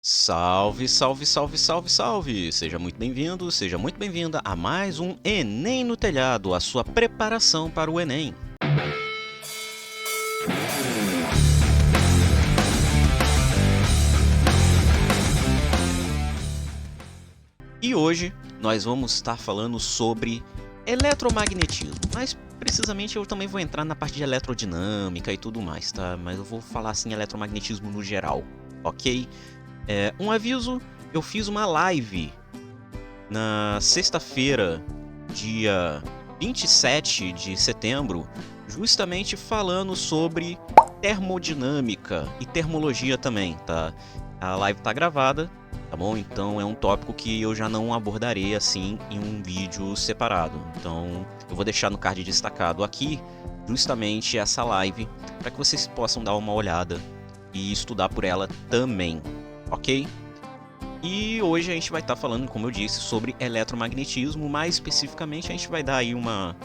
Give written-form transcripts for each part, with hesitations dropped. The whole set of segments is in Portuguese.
Salve, salve, salve, salve, salve! Seja muito bem-vindo, seja muito bem-vinda a mais um Enem no Telhado, a sua preparação para o Enem. E hoje nós vamos estar falando sobre eletromagnetismo, mas precisamente eu também vou entrar na parte de eletrodinâmica e tudo mais, tá? Mas eu vou falar assim eletromagnetismo no geral, ok? Um aviso, eu fiz uma live na sexta-feira, dia 27 de setembro, justamente falando sobre termodinâmica e termologia também, tá? A live tá gravada, tá bom? Então é um tópico que eu já não abordarei assim em um vídeo separado. Então eu vou deixar no card destacado aqui justamente essa live para que vocês possam dar uma olhada e estudar por ela também, ok? E hoje a gente vai estar falando, como eu disse, sobre eletromagnetismo, mais especificamente a gente vai dar aí uma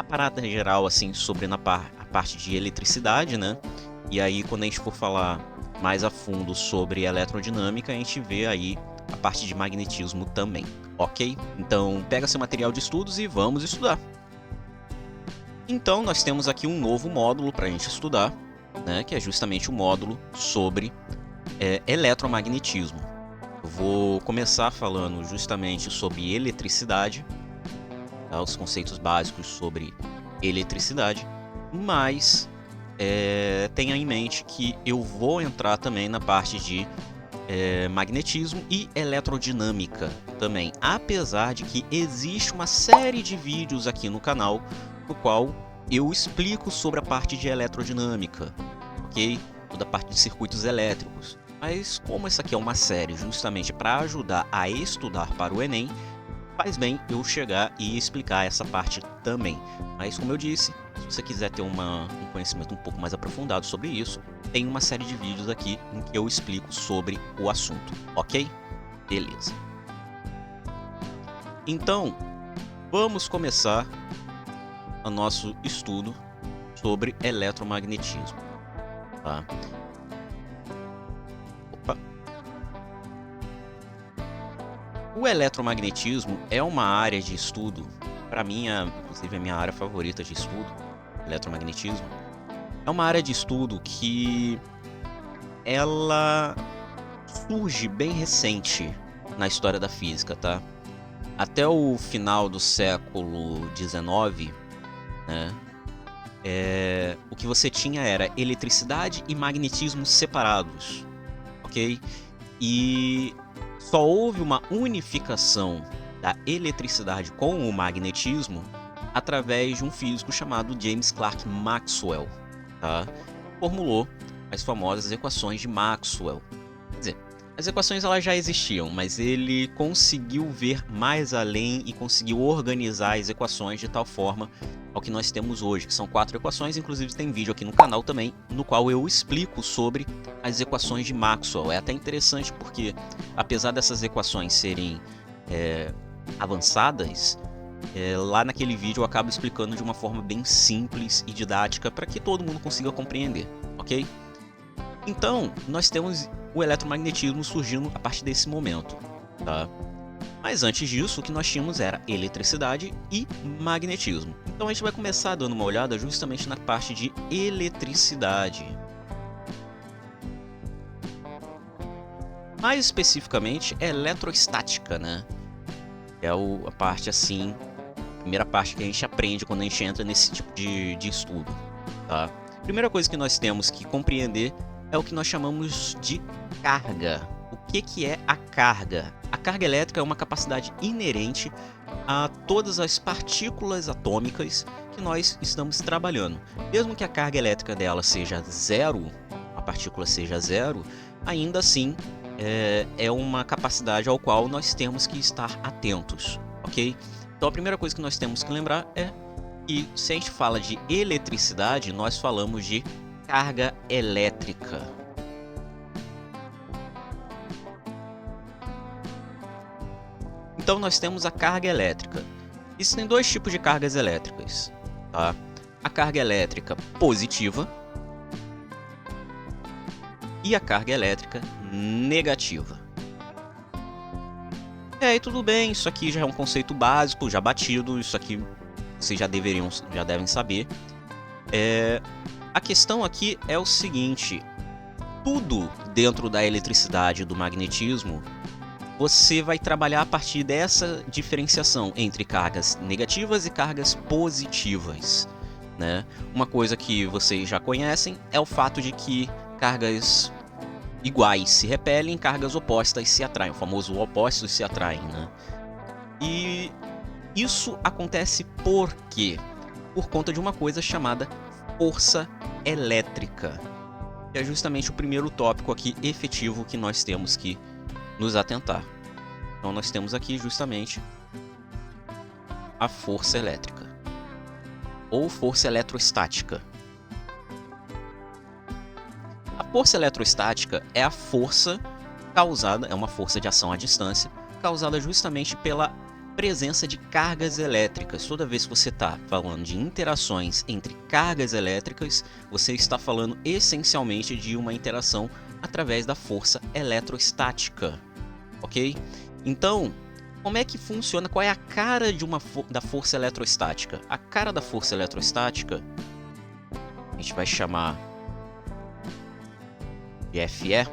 parada geral assim sobre a parte de eletricidade, né? E aí quando a gente for falar mais a fundo sobre eletrodinâmica, a gente vê aí a parte de magnetismo também, ok? Então pega seu material de estudos e vamos estudar. Então nós temos aqui um novo módulo para a gente estudar, né? Que é justamente o módulo sobre eletromagnetismo. Eu vou começar falando justamente sobre eletricidade, tá? Os conceitos básicos sobre eletricidade, mas tenha em mente que eu vou entrar também na parte de magnetismo e eletrodinâmica também, apesar de que existe uma série de vídeos aqui no canal no qual eu explico sobre a parte de eletrodinâmica, ok? Toda a parte de circuitos elétricos. Mas como essa aqui é uma série justamente para ajudar a estudar para o Enem, faz bem eu chegar e explicar essa parte também. Mas como eu disse, se você quiser ter um conhecimento um pouco mais aprofundado sobre isso, tem uma série de vídeos aqui em que eu explico sobre o assunto, ok? Beleza. Então, vamos começar o nosso estudo sobre eletromagnetismo, tá? O eletromagnetismo é uma área de estudo, para mim, inclusive a minha área favorita de estudo, eletromagnetismo, é uma área de estudo que ela surge bem recente na história da física, tá? Até o final do século XIX, né, o que você tinha era eletricidade e magnetismo separados, ok? E só houve uma unificação da eletricidade com o magnetismo através de um físico chamado James Clerk Maxwell, tá? Formulou as famosas equações de Maxwell. Quer dizer, as equações elas já existiam, mas ele conseguiu ver mais além e conseguiu organizar as equações de tal forma ao que nós temos hoje, que são 4 equações, inclusive tem vídeo aqui no canal também, no qual eu explico sobre as equações de Maxwell. É até interessante porque, apesar dessas equações serem avançadas, lá naquele vídeo eu acabo explicando de uma forma bem simples e didática para que todo mundo consiga compreender, ok? Então, nós temos o eletromagnetismo surgindo a partir desse momento, tá? Mas antes disso, o que nós tínhamos era eletricidade e magnetismo. Então a gente vai começar dando uma olhada justamente na parte de eletricidade. Mais especificamente, eletrostática, né? É a parte assim, a primeira parte que a gente aprende quando a gente entra nesse tipo de estudo, tá? A primeira coisa que nós temos que compreender é o que nós chamamos de carga. O que é a carga? A carga elétrica é uma capacidade inerente a todas as partículas atômicas que nós estamos trabalhando. Mesmo que a carga elétrica dela seja zero, a partícula seja zero, ainda assim é uma capacidade ao qual nós temos que estar atentos, ok? Então a primeira coisa que nós temos que lembrar é que se a gente fala de eletricidade, nós falamos de carga elétrica. Então nós temos a carga elétrica. Existem 2 tipos de cargas elétricas, tá? A carga elétrica positiva e a carga elétrica negativa. E aí, tudo bem, isso aqui já é um conceito básico, já batido, isso aqui vocês já devem saber. A questão aqui é o seguinte: tudo dentro da eletricidade e do magnetismo, você vai trabalhar a partir dessa diferenciação entre cargas negativas e cargas positivas, né? Uma coisa que vocês já conhecem é o fato de que cargas iguais se repelem, cargas opostas se atraem, o famoso opostos se atraem, né? E isso acontece por quê? Por conta de uma coisa chamada força elétrica, que é justamente o primeiro tópico aqui efetivo que nós temos que nos atentar. Então nós temos aqui justamente a força elétrica, ou força eletrostática. A força eletrostática é a força causada, é uma força de ação à distância, causada justamente pela presença de cargas elétricas. Toda vez que você está falando de interações entre cargas elétricas, você está falando essencialmente de uma interação através da força eletrostática, ok? Então, como é que funciona? Qual é a cara da força eletrostática? A cara da força eletrostática a gente vai chamar de FE.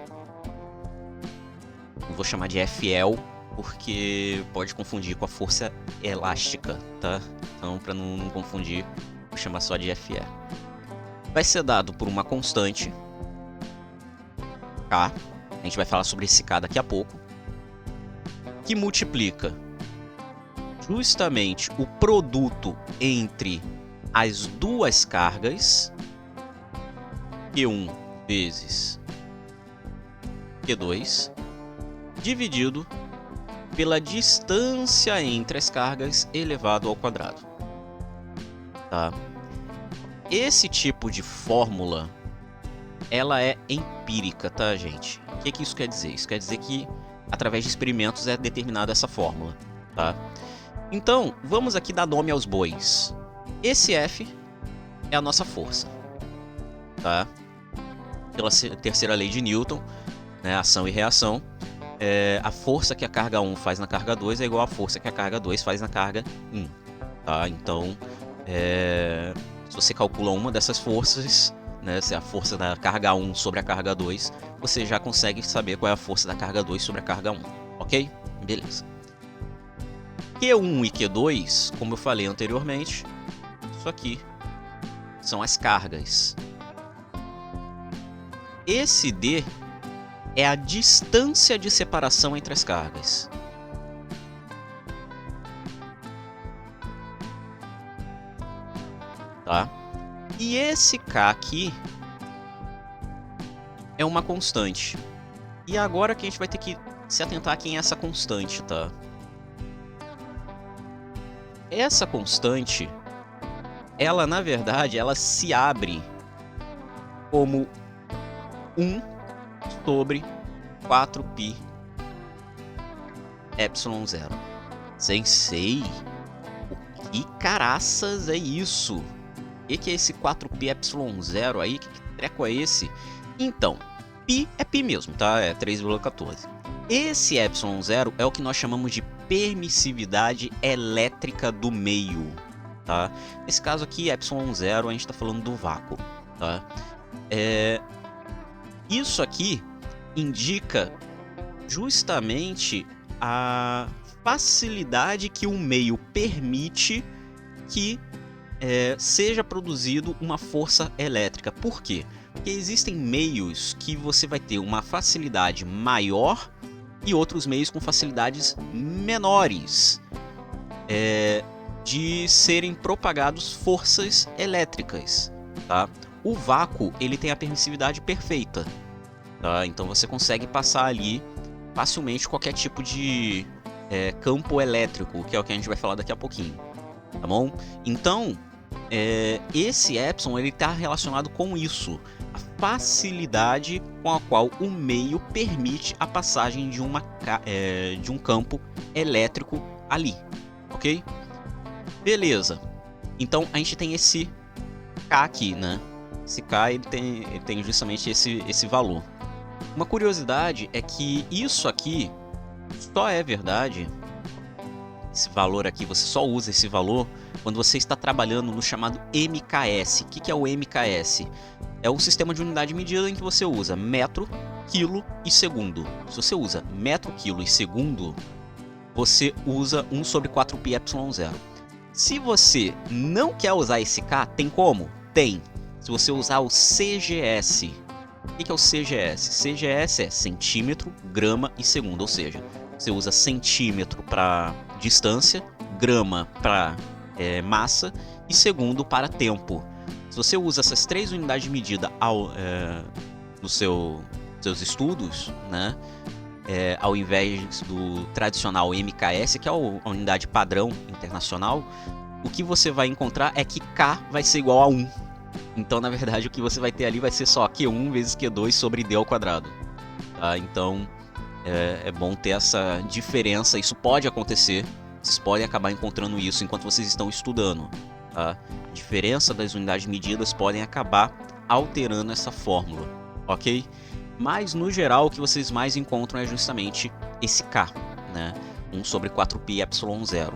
Não vou chamar de FL, porque pode confundir com a força elástica, tá? Então, para não confundir, vou chamar só de FE. Vai ser dado por uma constante K, a gente vai falar sobre esse K daqui a pouco, que multiplica justamente o produto entre as duas cargas, Q1 vezes Q2, dividido pela distância entre as cargas elevado ao quadrado. Tá? Esse tipo de fórmula, ela é empírica, tá, gente? O que isso quer dizer? Isso quer dizer que através de experimentos é determinada essa fórmula, tá? Então, vamos aqui dar nome aos bois. Esse F é a nossa força, tá? Pela terceira lei de Newton, né, ação e reação, a força que a carga 1 faz na carga 2 é igual à força que a carga 2 faz na carga 1, tá? Então, se você calcula uma dessas forças, né, se é a força da carga 1 sobre a carga 2, você já consegue saber qual é a força da carga 2 sobre a carga 1, ok? Beleza. Q1 e Q2, como eu falei anteriormente, isso aqui são as cargas. Esse D é a distância de separação entre as cargas. Tá? E esse K aqui é uma constante. E agora que a gente vai ter que se atentar a quem é essa constante, tá? Essa constante, ela na verdade, ela se abre como 1 sobre 4π ε0. Sensei, o que caraças é isso? O que é esse 4π ε0 aí? Que treco é esse? Então, π é π mesmo, tá? É 3,14. Esse ε0 é o que nós chamamos de permissividade elétrica do meio, tá? Nesse caso aqui, ε0, a gente está falando do vácuo, tá? Isso aqui indica justamente a facilidade que o meio permite que seja produzido uma força elétrica. Por quê? Porque existem meios que você vai ter uma facilidade maior e outros meios com facilidades menores de serem propagados forças elétricas, tá? O vácuo, ele tem a permissividade perfeita, tá? Então você consegue passar ali facilmente qualquer tipo de campo elétrico, que é o que a gente vai falar daqui a pouquinho, tá bom? Então, esse epsilon, ele está relacionado com isso, a facilidade com a qual o meio permite a passagem de um campo elétrico ali, ok? Beleza. Então a gente tem esse K aqui, né? Esse K ele tem justamente esse valor. Uma curiosidade é que isso aqui só é verdade, esse valor aqui, você só usa esse valor quando você está trabalhando no chamado MKS. O que é o MKS? É o sistema de unidade de medida em que você usa metro, quilo e segundo. Se você usa metro, quilo e segundo, você usa 1 sobre 4πε0. Se você não quer usar esse K, tem como? Tem. Se você usar o CGS. O que é o CGS? CGS é centímetro, grama e segundo, ou seja, você usa centímetro para distância, grama para massa e segundo para tempo. Se você usa essas 3 unidades de medida nos seus estudos, né, ao invés do tradicional MKS, que é a unidade padrão internacional, o que você vai encontrar é que K vai ser igual a 1. Então, na verdade, o que você vai ter ali vai ser só Q1 vezes Q2 sobre D ao quadrado. Tá? Então, é bom ter essa diferença. Isso pode acontecer. Vocês podem acabar encontrando isso enquanto vocês estão estudando. Tá? A diferença das unidades de medidas podem acabar alterando essa fórmula. Ok? Mas, no geral, o que vocês mais encontram é justamente esse K. Né? 1 sobre 4πε0.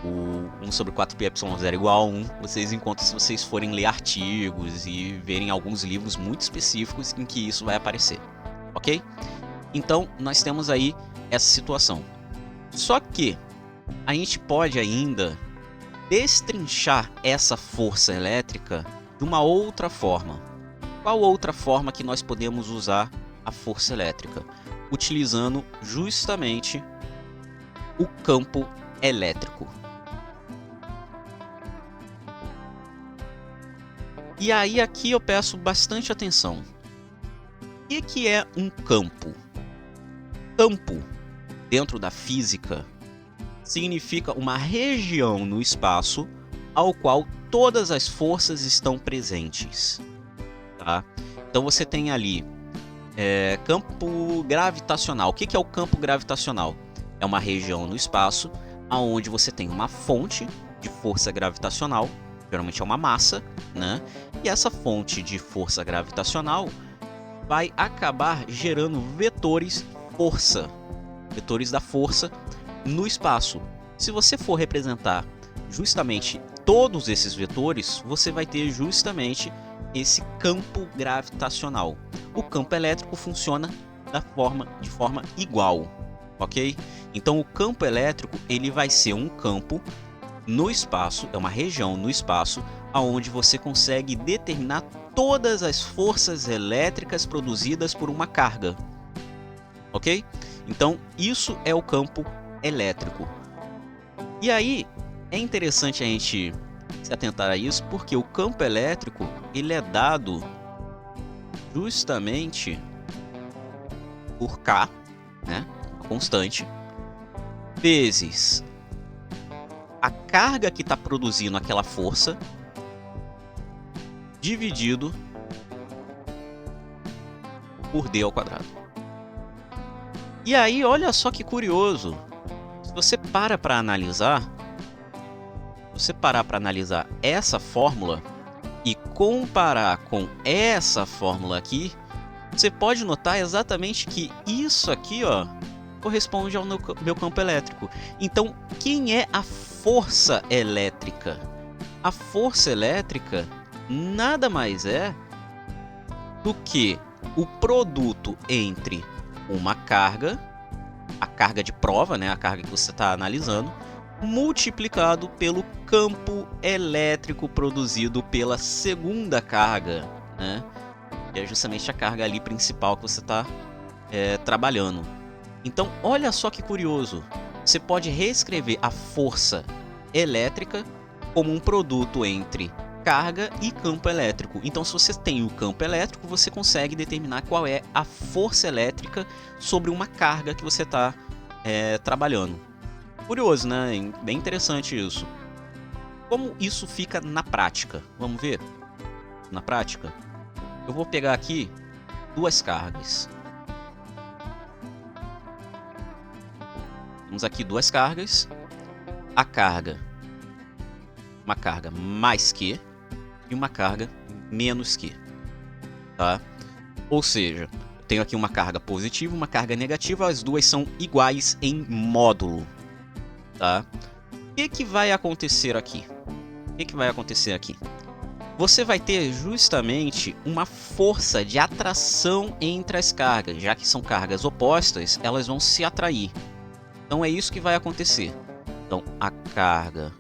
O 1 sobre 4πε0 igual a 1, vocês encontram se vocês forem ler artigos e verem alguns livros muito específicos em que isso vai aparecer, ok? Então, nós temos aí essa situação. Só que a gente pode ainda destrinchar essa força elétrica de uma outra forma. Qual outra forma que nós podemos usar a força elétrica? Utilizando justamente o campo elétrico. E aí aqui eu peço bastante atenção. O que é um campo? Campo, dentro da física, significa uma região no espaço ao qual todas as forças estão presentes. Tá? Então você tem ali campo gravitacional. O que é o campo gravitacional? É uma região no espaço onde você tem uma fonte de força gravitacional, geralmente é uma massa, né? E essa fonte de força gravitacional vai acabar gerando vetores força, vetores da força no espaço. Se você for representar justamente todos esses vetores, você vai ter justamente esse campo gravitacional. O campo elétrico funciona de forma igual, ok? Então o campo elétrico ele vai ser um campo no espaço, é uma região no espaço onde você consegue determinar todas as forças elétricas produzidas por uma carga, ok? Então isso é o campo elétrico. E aí é interessante a gente se atentar a isso, porque o campo elétrico ele é dado justamente por K, né, a constante, vezes a carga que está produzindo aquela força, dividido por D ao quadrado. E aí, olha só que curioso. Se você para analisar, essa fórmula e comparar com essa fórmula aqui, você pode notar exatamente que isso aqui, ó, corresponde ao meu campo elétrico. Então, quem é a força elétrica? A força elétrica nada mais é do que o produto entre uma carga, a carga de prova, né, a carga que você está analisando, multiplicado pelo campo elétrico produzido pela segunda carga, né, que é justamente a carga ali principal que você está trabalhando. Então, olha só que curioso. Você pode reescrever a força elétrica como um produto entre carga e campo elétrico. Então, se você tem o campo elétrico, você consegue determinar qual é a força elétrica sobre uma carga que você está trabalhando. Curioso, né? Bem interessante isso. Como isso fica na prática? Vamos ver? Na prática, eu vou pegar aqui 2 cargas. Temos aqui 2 cargas. A carga, uma carga mais que e uma carga menos que, tá? Ou seja, eu tenho aqui uma carga positiva, uma carga negativa, as duas são iguais em módulo, tá? O que vai acontecer aqui? O que vai acontecer aqui? Você vai ter justamente uma força de atração entre as cargas, já que são cargas opostas, elas vão se atrair. Então é isso que vai acontecer. Então a carga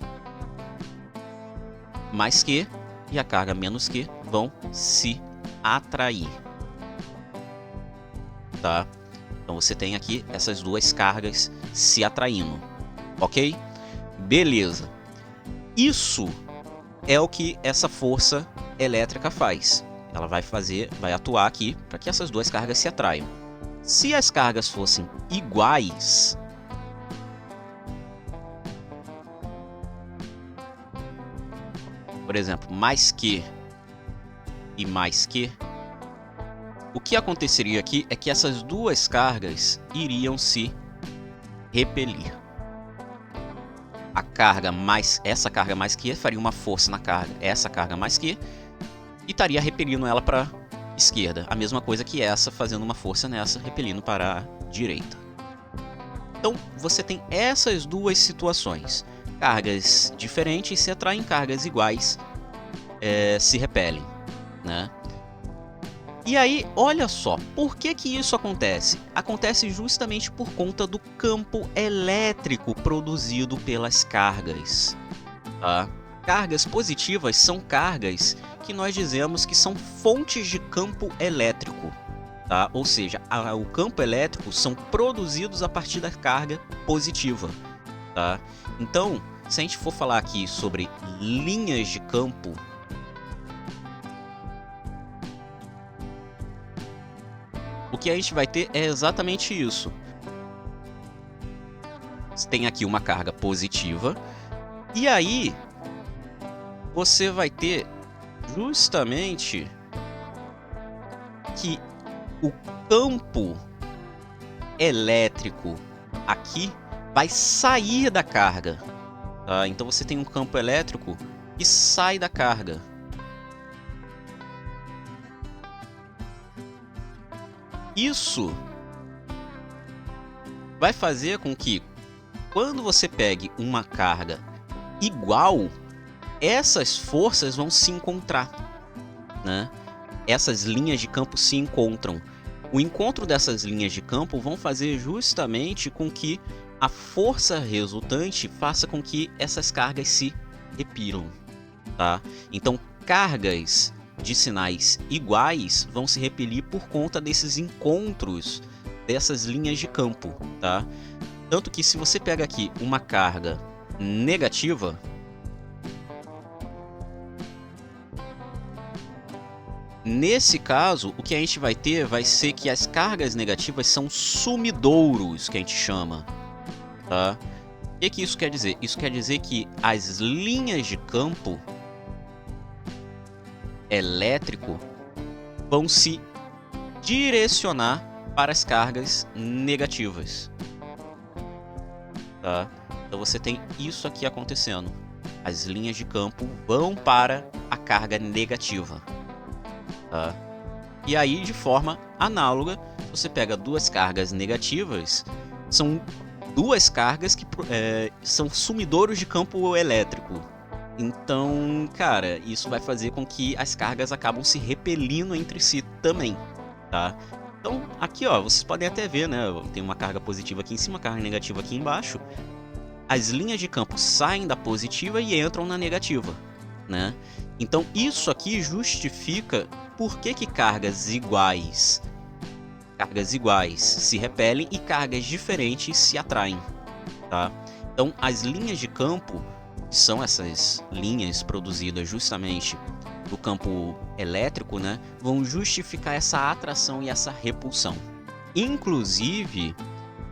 mais Q e a carga menos Q vão se atrair. Tá? Então você tem aqui essas duas cargas se atraindo, ok? Beleza. Isso é o que essa força elétrica faz. Ela vai atuar aqui para que essas duas cargas se atraiam. Se as cargas fossem iguais, por exemplo, mais Q e mais Q, o que aconteceria aqui é que essas duas cargas iriam se repelir. Essa carga mais Q faria uma força na carga, essa carga mais Q, e estaria repelindo ela para a esquerda. A mesma coisa que essa fazendo uma força nessa, repelindo para a direita. Então você tem essas duas situações. Cargas diferentes se atraem, cargas iguais se repelem, né? E aí, olha só, por que isso acontece? Acontece justamente por conta do campo elétrico produzido pelas cargas. Tá? Cargas positivas são cargas que nós dizemos que são fontes de campo elétrico. Tá? Ou seja, o campo elétrico são produzidos a partir da carga positiva. Tá? Então, se a gente for falar aqui sobre linhas de campo, o que a gente vai ter é exatamente isso. Você tem aqui uma carga positiva, e aí você vai ter justamente que o campo elétrico aqui vai sair da carga. Tá? Então você tem um campo elétrico que sai da carga. Isso vai fazer com que, quando você pegue uma carga igual, essas forças vão se encontrar, né? Essas linhas de campo se encontram. O encontro dessas linhas de campo vão fazer justamente com que a força resultante faça com que essas cargas se repilam, tá? Então, cargas de sinais iguais vão se repelir por conta desses encontros dessas linhas de campo, tá? Tanto que se você pega aqui uma carga negativa, nesse caso, o que a gente vai ter vai ser que as cargas negativas são sumidouros, que a gente chama, tá? O que isso quer dizer? Isso quer dizer que as linhas de campo elétrico vão se direcionar para as cargas negativas, tá? Então você tem isso aqui acontecendo. As linhas de campo vão para a carga negativa, tá? E aí, de forma análoga, você pega duas cargas negativas, são duas cargas que são sumidouros de campo elétrico. Então, cara, isso vai fazer com que as cargas acabam se repelindo entre si também, tá? Então, aqui, ó, vocês podem até ver, né? Tem uma carga positiva aqui em cima, uma carga negativa aqui embaixo. As linhas de campo saem da positiva e entram na negativa, né? Então, isso aqui justifica por que cargas iguais se repelem e cargas diferentes se atraem, tá? Então, as linhas de campo são essas linhas produzidas justamente do campo elétrico, né? Vão justificar essa atração e essa repulsão. Inclusive,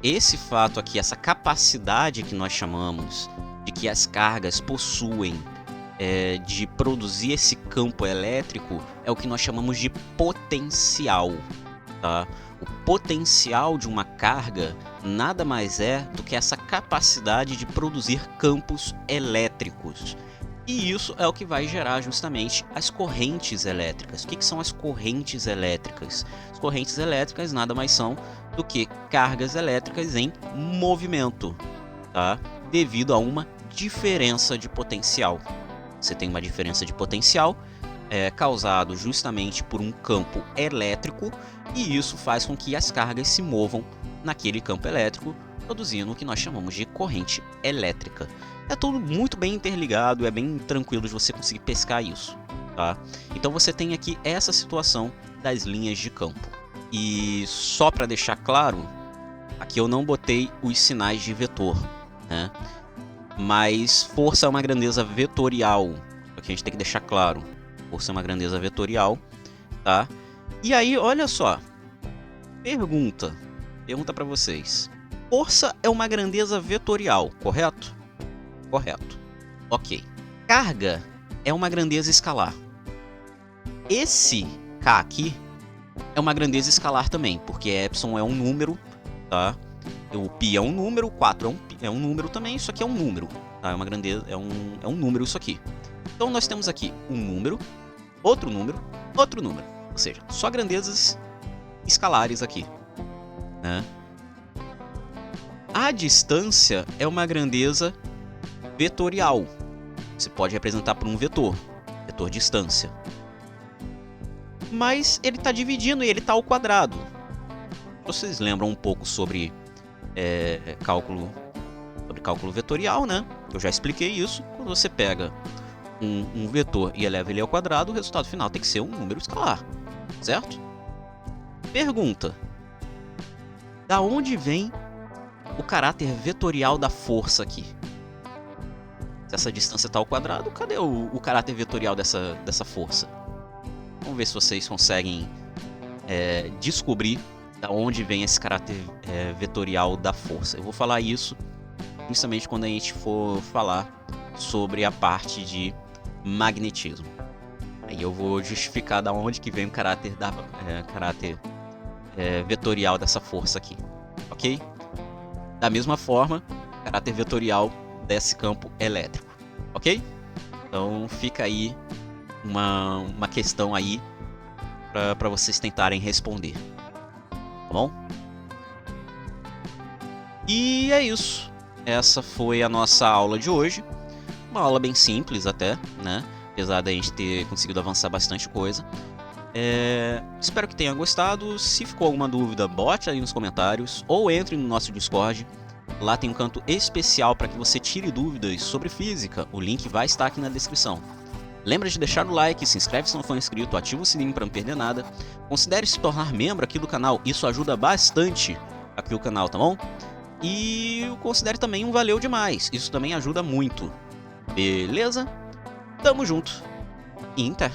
esse fato aqui, essa capacidade que nós chamamos de que as cargas possuem de produzir esse campo elétrico é o que nós chamamos de potencial, tá? O potencial de uma carga nada mais é do que essa capacidade de produzir campos elétricos. E isso é o que vai gerar justamente as correntes elétricas. O que são as correntes elétricas? As correntes elétricas nada mais são do que cargas elétricas em movimento, tá? Devido a uma diferença de potencial. Você tem uma diferença de potencial causado justamente por um campo elétrico, e isso faz com que as cargas se movam naquele campo elétrico, produzindo o que nós chamamos de corrente elétrica. É tudo muito bem interligado, é bem tranquilo de você conseguir pescar isso, tá? Então você tem aqui essa situação das linhas de campo. E só para deixar claro, aqui eu não botei os sinais de vetor, né? Mas força é uma grandeza vetorial, aqui a gente tem que deixar claro. Força é uma grandeza vetorial, tá? E aí, olha só, pergunta para vocês. Força é uma grandeza vetorial, correto? Correto. Ok. Carga é uma grandeza escalar. Esse K aqui é uma grandeza escalar também, porque epsilon é um número, tá? O π é um número, o 4 é um número também, isso aqui é um número, tá? É uma grandeza, é um número isso aqui. Então nós temos aqui um número, outro número, outro número. Ou seja, só grandezas escalares aqui, né? A distância é uma grandeza vetorial. Você pode representar por um vetor distância. Mas ele está dividindo e ele está ao quadrado. Vocês lembram um pouco sobre cálculo vetorial, né? Eu já expliquei isso. Quando você pega um vetor e eleva ele ao quadrado, o resultado final tem que ser um número escalar, certo? Pergunta: da onde vem o caráter vetorial da força aqui? Se essa distância está ao quadrado, cadê o caráter vetorial dessa força? Vamos ver se vocês conseguem descobrir da onde vem esse caráter vetorial da força. Eu vou falar isso justamente quando a gente for falar sobre a parte de magnetismo. Aí eu vou justificar da onde que vem o caráter vetorial dessa força aqui, ok? Da mesma forma, caráter vetorial desse campo elétrico, ok? Então fica aí uma questão aí para vocês tentarem responder, tá bom? E é isso. Essa foi a nossa aula de hoje. Uma aula bem simples até, né? Apesar da gente ter conseguido avançar bastante coisa. Espero que tenha gostado. Se ficou alguma dúvida, bote aí nos comentários ou entre no nosso Discord. Lá tem um canto especial para que você tire dúvidas sobre física. O link vai estar aqui na descrição. Lembra de deixar o like, se inscreve se não for inscrito, ativa o sininho para não perder nada. Considere se tornar membro aqui do canal, isso ajuda bastante aqui o canal, tá bom? E considere também um valeu demais, isso também ajuda muito. Beleza? Tamo junto. Inter.